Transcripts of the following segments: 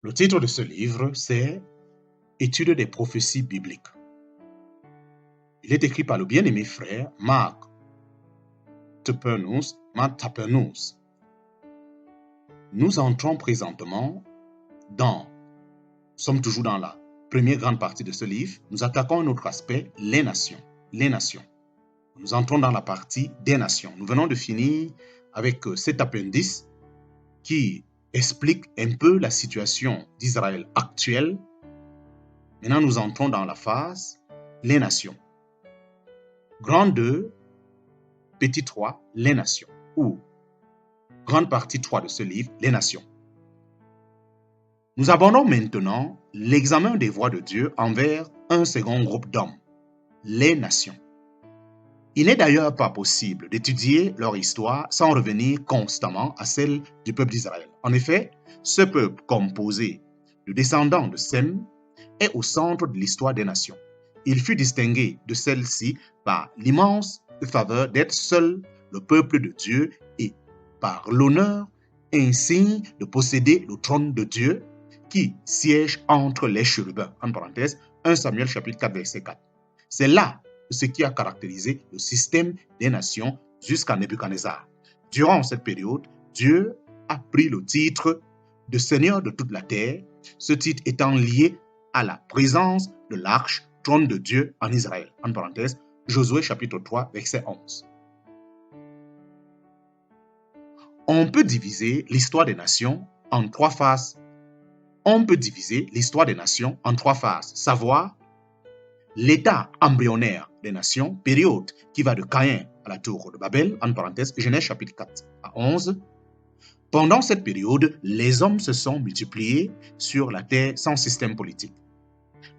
Le titre de ce livre, c'est « Étude des prophéties bibliques ». Il est écrit par le bien-aimé frère Mark Tapernos. Nous entrons présentement nous sommes toujours dans la première grande partie de ce livre. Nous attaquons un autre aspect, les nations. Les nations. Nous entrons dans la partie des nations. Nous venons de finir avec cet appendice qui explique un peu la situation d'Israël actuelle. Maintenant, nous entrons dans la phase les nations. Grand 2, petit 3, les nations. Ou grande partie 3 de ce livre, les nations. Nous abordons maintenant l'examen des voies de Dieu envers un second groupe d'hommes, les nations. Il n'est d'ailleurs pas possible d'étudier leur histoire sans revenir constamment à celle du peuple d'Israël. En effet, ce peuple composé de descendants de Sem est au centre de l'histoire des nations. Il fut distingué de celle-ci par l'immense faveur d'être seul le peuple de Dieu et par l'honneur insigne de posséder le trône de Dieu qui siège entre les chérubins. En parenthèse, 1 Samuel chapitre 4, verset 4. C'est là ce qui a caractérisé le système des nations jusqu'à Nebuchadnezzar. Durant cette période, Dieu a pris le titre de Seigneur de toute la terre, ce titre étant lié à la présence de l'arche, trône de Dieu en Israël. En parenthèse, Josué chapitre 3, verset 11. On peut diviser l'histoire des nations en trois phases. Savoir l'état embryonnaire des nations, période qui va de Caïn à la tour de Babel, en parenthèse, Genèse chapitre 4 à 11. Pendant cette période, les hommes se sont multipliés sur la terre sans système politique.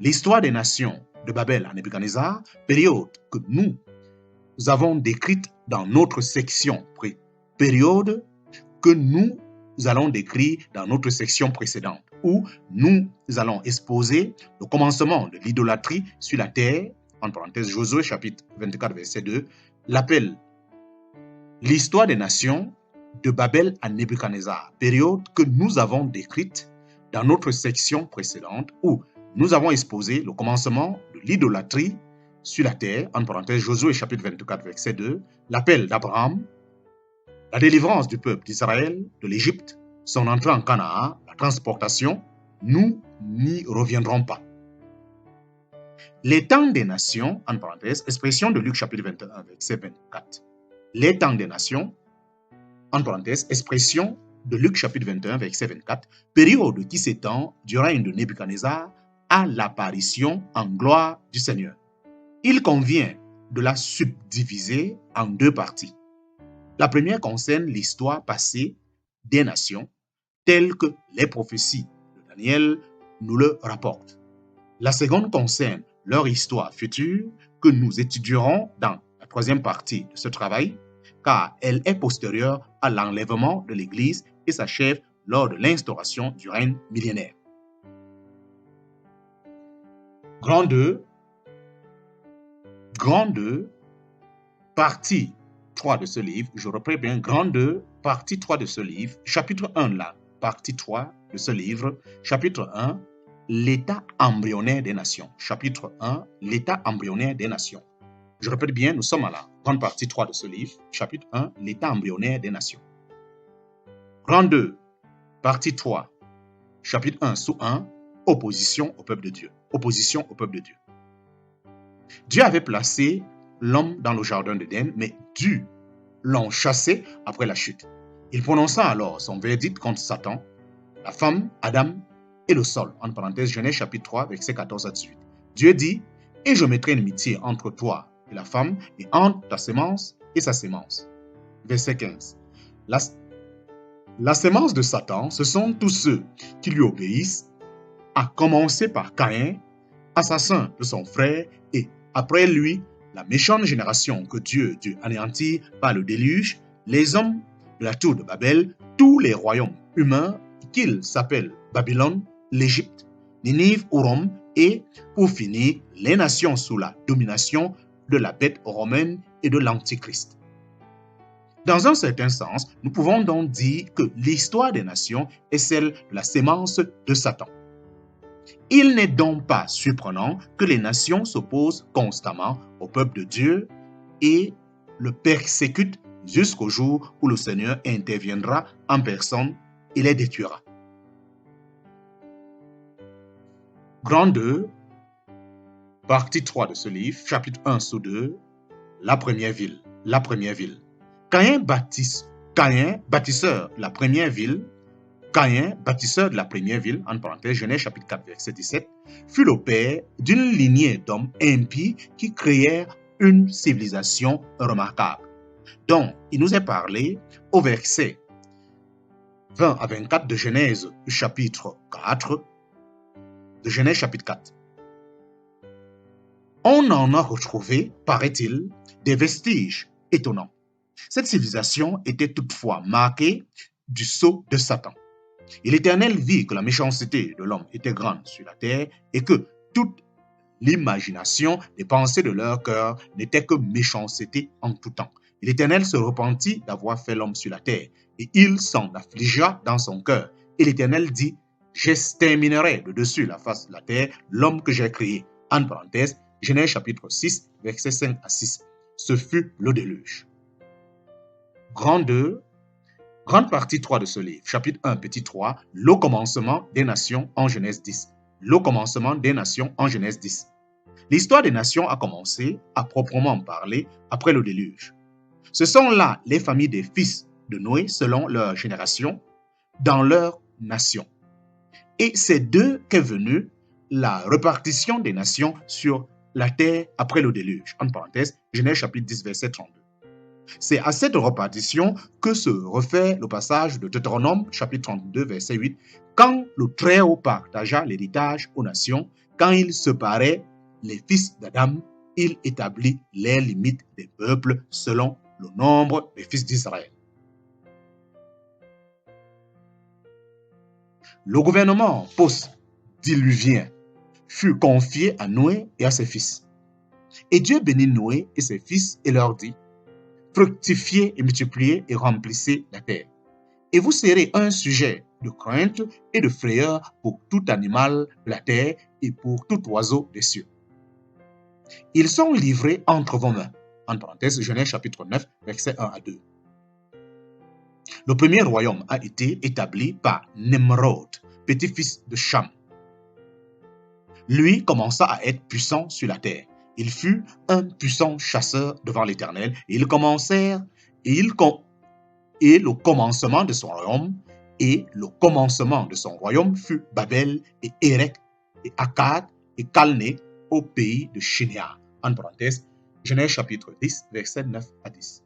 L'histoire des nations de Babel à Nebuchadnezzar, période que nous avons décrite dans notre section précédente, où nous allons exposer le commencement de l'idolâtrie sur la terre, en parenthèse Josué chapitre 24 verset 2, l'appelle l'histoire des nations de Babel à Nebuchadnezzar, période que nous avons décrite dans notre section précédente, où nous avons exposé le commencement de l'idolâtrie sur la terre, en parenthèse Josué chapitre 24 verset 2, l'appel d'Abraham, la délivrance du peuple d'Israël de l'Égypte, son entrée en Canaan, la transportation, nous n'y reviendrons pas. Les temps des nations, en parenthèse, expression de Luc chapitre 21, verset 24. Les temps des nations, en parenthèse, expression de Luc chapitre 21, verset 24, période qui s'étend du règne de Nebuchadnezzar à l'apparition en gloire du Seigneur. Il convient de la subdiviser en deux parties. La première concerne l'histoire passée des nations, telle que les prophéties de Daniel nous le rapportent. La seconde concerne leur histoire future que nous étudierons dans la troisième partie de ce travail, car elle est postérieure à l'enlèvement de l'Église et s'achève lors de l'instauration du règne millénaire. Grand 2, partie 3 de ce livre, je reprends bien, Grand 2, partie 3 de ce livre, chapitre 1 là, partie 3 de ce livre, chapitre 1, l'état embryonnaire des nations. Chapitre 1, l'état embryonnaire des nations. Je répète bien, nous sommes à la grande partie 3 de ce livre, chapitre 1, l'état embryonnaire des nations. Grand 2, partie 3, chapitre 1, sous 1, opposition au peuple de Dieu. Opposition au peuple de Dieu. Dieu avait placé l'homme dans le jardin d'Éden, mais Dieu l'ont chassé après la chute. Il prononça alors son verdict contre Satan, la femme, Adam et le sol. En parenthèse, Genèse chapitre 3, verset 14 à 18. Dieu dit, « Et je mettrai une amitié entre toi et la femme, et entre ta sémence et sa sémence. » Verset 15. La sémence de Satan, ce sont tous ceux qui lui obéissent, à commencer par Caïn, assassin de son frère, et après lui, la méchante génération que Dieu anéantit par le déluge, les hommes de la tour de Babel, tous les royaumes humains qu'ils s'appellent Babylone, l'Égypte, Ninive ou Rome, et pour finir, les nations sous la domination de la bête romaine et de l'Antichrist. Dans un certain sens, nous pouvons donc dire que l'histoire des nations est celle de la sémence de Satan. Il n'est donc pas surprenant que les nations s'opposent constamment au peuple de Dieu et le persécutent jusqu'au jour où le Seigneur interviendra en personne et les détruira. Grand 2, partie 3 de ce livre, chapitre 1 sous 2, la première ville. La première ville. Caïn, bâtisseur de la première ville, en parenthèse, Genèse chapitre 4, verset 17, fut le père d'une lignée d'hommes impies qui créèrent une civilisation remarquable, dont il nous est parlé au verset 20 à 24 de Genèse chapitre 4. De Genèse chapitre 4. On en a retrouvé, paraît-il, des vestiges étonnants. Cette civilisation était toutefois marquée du sceau de Satan. Et l'Éternel vit que la méchanceté de l'homme était grande sur la terre et que toute l'imagination des pensées de leur cœur n'était que méchanceté en tout temps. Et l'Éternel se repentit d'avoir fait l'homme sur la terre et il s'en affligea dans son cœur. Et l'Éternel dit: j'exterminerai de dessus la face de la terre l'homme que j'ai créé. En parenthèse, Genèse chapitre 6, versets 5 à 6. Ce fut le déluge. Grand 2, grande partie 3 de ce livre, chapitre 1, petit 3, le commencement des nations en Genèse 10. Le commencement des nations en Genèse 10. L'histoire des nations a commencé, à proprement parler, après le déluge. Ce sont là les familles des fils de Noé selon leur génération, dans leur nation. Et c'est d'eux qu'est venue la répartition des nations sur la terre après le déluge. En parenthèse, Genèse chapitre 10, verset 32. C'est à cette répartition que se réfère le passage de Deutéronome chapitre 32, verset 8, quand le Très-Haut partagea l'héritage aux nations, quand il séparait les fils d'Adam, il établit les limites des peuples selon le nombre des fils d'Israël. Le gouvernement post-diluvien fut confié à Noé et à ses fils. Et Dieu bénit Noé et ses fils et leur dit: fructifiez et multipliez et remplissez la terre. Et vous serez un sujet de crainte et de frayeur pour tout animal de la terre et pour tout oiseau des cieux. Ils sont livrés entre vos mains. En parenthèse, Genèse chapitre 9, versets 1 à 2. Le premier royaume a été établi par Nemrod, petit-fils de Cham. Lui commença à être puissant sur la terre. Il fut un puissant chasseur devant l'Éternel. Et le commencement de son royaume fut Babel et Érec et Akkad et Calné au pays de Shinéar. En parenthèse, Genèse chapitre 10, versets 9 à 10.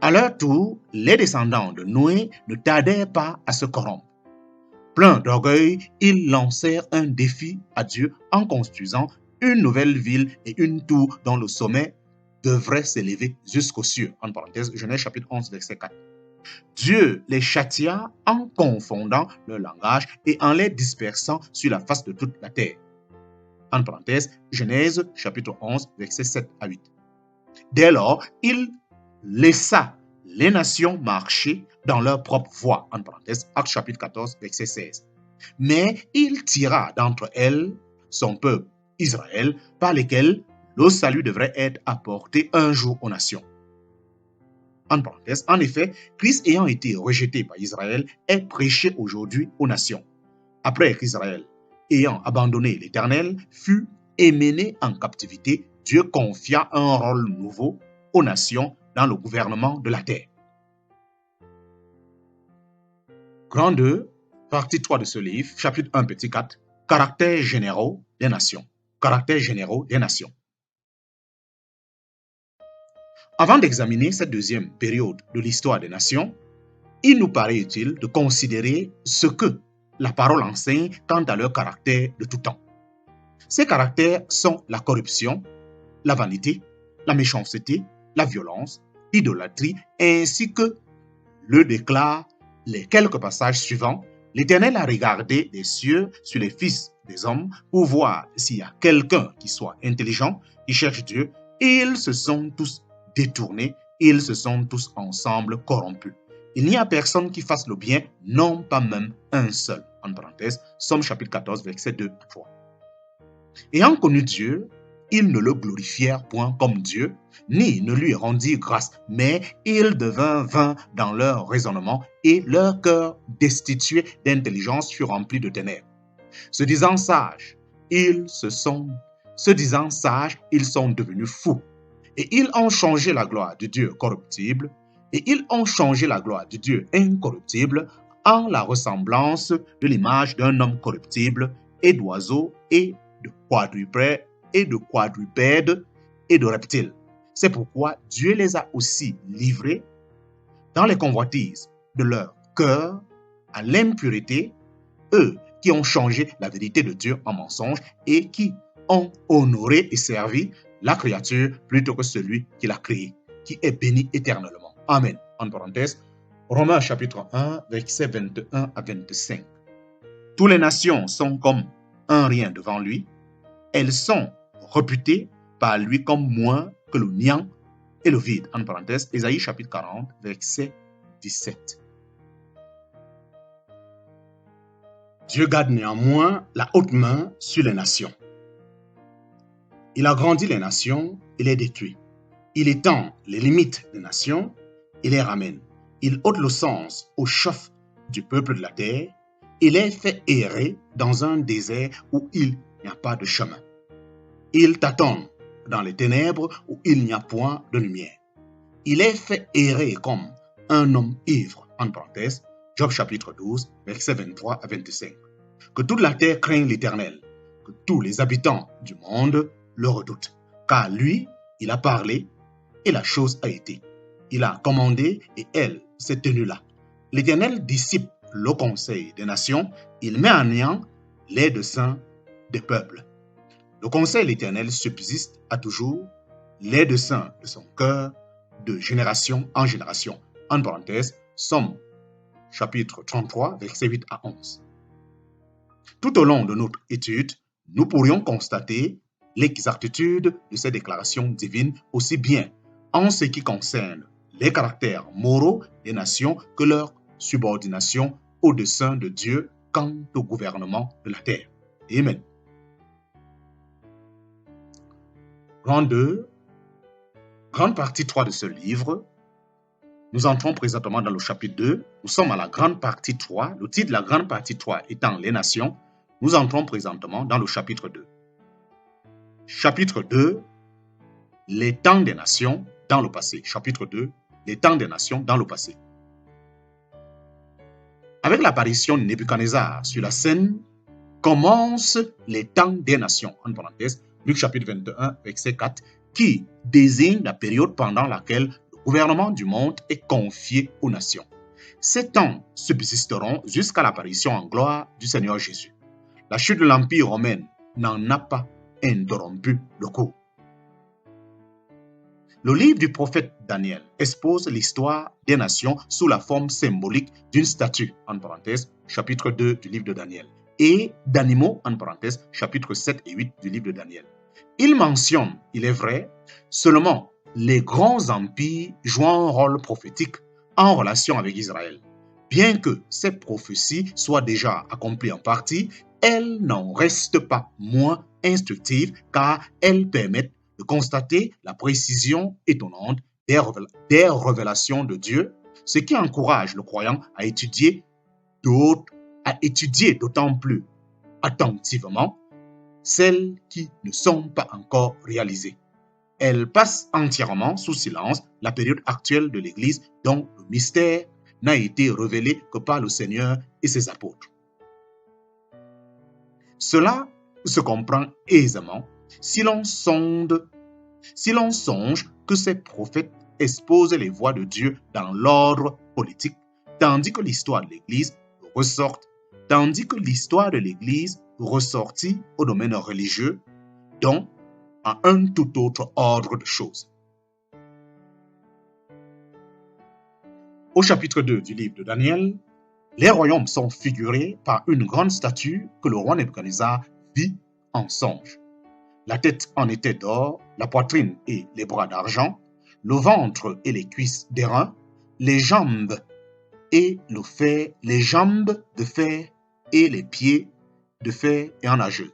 À leur tour, les descendants de Noé ne tardèrent pas à se corrompre. Pleins d'orgueil, ils lancèrent un défi à Dieu en construisant une nouvelle ville et une tour dont le sommet devrait s'élever jusqu'aux cieux. En parenthèse, Genèse chapitre 11, verset 4. Dieu les châtia en confondant leur langage et en les dispersant sur la face de toute la terre. En parenthèse, Genèse chapitre 11, verset 7 à 8. Dès lors, il laissa les nations marcher dans leur propre voie. En parenthèse, Actes chapitre 14, verset 16. Mais il tira d'entre elles son peuple Israël, par lesquels le salut devrait être apporté un jour aux nations. En parenthèse, en effet, Christ ayant été rejeté par Israël est prêché aujourd'hui aux nations. Après qu'Israël, ayant abandonné l'Éternel, fut émené en captivité, Dieu confia un rôle nouveau aux nations dans le gouvernement de la terre. Grand 2, partie 3 de ce livre, chapitre 1, petit 4, caractères généraux des nations. Caractères généraux des nations. Avant d'examiner cette deuxième période de l'histoire des nations, il nous paraît utile de considérer ce que la parole enseigne quant à leur caractère de tout temps. Ces caractères sont la corruption, la vanité, la méchanceté, la violence, l'idolâtrie, ainsi que le déclarent les quelques passages suivants. L'Éternel a regardé des cieux sur les fils des hommes pour voir s'il y a quelqu'un qui soit intelligent, qui cherche Dieu, et ils se sont tous détournés Ils se sont tous ensemble corrompus. Il n'y a personne qui fasse le bien, non pas même un seul. En parenthèse, Somme chapitre 14, versets 2 à 3. Ayant connu Dieu, ils ne le glorifièrent point comme Dieu, ni ne lui rendirent grâce, mais il devint vain dans leur raisonnement et leur cœur destitué d'intelligence fut rempli de ténèbres. Se disant sages, ils sont devenus fous, et ils ont changé la gloire du Dieu corruptible, et ils ont changé la gloire du Dieu incorruptible en la ressemblance de l'image d'un homme corruptible et d'oiseaux et de quadrupèdes et de reptiles. C'est pourquoi Dieu les a aussi livrés dans les convoitises de leur cœur à l'impureté, eux qui ont changé la vérité de Dieu en mensonge et qui ont honoré et servi la créature plutôt que celui qui l'a créée, qui est béni éternellement. Amen. En parenthèse, Romains chapitre 1, versets 21 à 25. Toutes les nations sont comme un rien devant lui. Elles sont réputées par lui comme moins que le néant et le vide. En parenthèse, Ésaïe chapitre 40, verset 17. Dieu garde néanmoins la haute main sur les nations. Il agrandit les nations et les détruit. Il étend les limites des nations et les ramène. Il ôte le sens au chef du peuple de la terre et les fait errer dans un désert où il n'y a pas de chemin. Il tâtonne dans les ténèbres où il n'y a point de lumière. Il les fait errer comme un homme ivre. En parenthèse, Job chapitre 12, versets 23 à 25. Que toute la terre craigne l'Éternel, que tous les habitants du monde le redoutent. Car lui, il a parlé et la chose a été. Il a commandé et elle s'est tenue là. L'Éternel dissipe le conseil des nations, il met en néant les desseins des peuples. Le conseil de l'Éternel subsiste à toujours, les desseins de son cœur de génération en génération. En parenthèse, Somme chapitre 33, versets 8 à 11. Tout au long de notre étude, nous pourrions constater l'exactitude de ces déclarations divines aussi bien en ce qui concerne les caractères moraux des nations que leur subordination au dessein de Dieu quant au gouvernement de la terre. Amen. Grande partie 3 de ce livre. Nous entrons présentement dans le chapitre 2. Nous sommes à la grande partie 3. Le titre de la grande partie 3 étant les nations. Nous entrons présentement dans le chapitre 2. Chapitre 2, les temps des nations dans le passé. Chapitre 2, les temps des nations dans le passé. Avec l'apparition de Nebuchadnezzar sur la scène, commencent les temps des nations. En parenthèse, Luc chapitre 21, verset 4, qui désigne la période pendant laquelle le gouvernement du monde est confié aux nations. Ces temps subsisteront jusqu'à l'apparition en gloire du Seigneur Jésus. La chute de l'Empire romain n'en a pas interrompu le cours. Le livre du prophète Daniel expose l'histoire des nations sous la forme symbolique d'une statue, en parenthèse, chapitre 2 du livre de Daniel, et d'animaux, en parenthèse, chapitre 7 et 8 du livre de Daniel. Il mentionne, il est vrai, seulement les grands empires jouant un rôle prophétique en relation avec Israël. Bien que ces prophéties soient déjà accomplies en partie, elles n'en restent pas moins instructives car elles permettent de constater la précision étonnante des révélations de Dieu, ce qui encourage le croyant à étudier d'autant plus attentivement celles qui ne sont pas encore réalisées. Elles passent entièrement sous silence la période actuelle de l'Église dont le mystère n'a été révélé que par le Seigneur et ses apôtres. Cela se comprend aisément si l'on songe que ces prophètes exposent les voies de Dieu dans l'ordre politique, tandis que l'histoire de l'Église ressortit au domaine religieux, donc à un tout autre ordre de choses. Au chapitre 2 du livre de Daniel, les royaumes sont figurés par une grande statue que le roi Nebuchadnezzar vit en songe. La tête en était d'or, la poitrine et les bras d'argent, le ventre et les cuisses d'airain, les jambes et le fer, les jambes de fer et les pieds de fer et en nageux.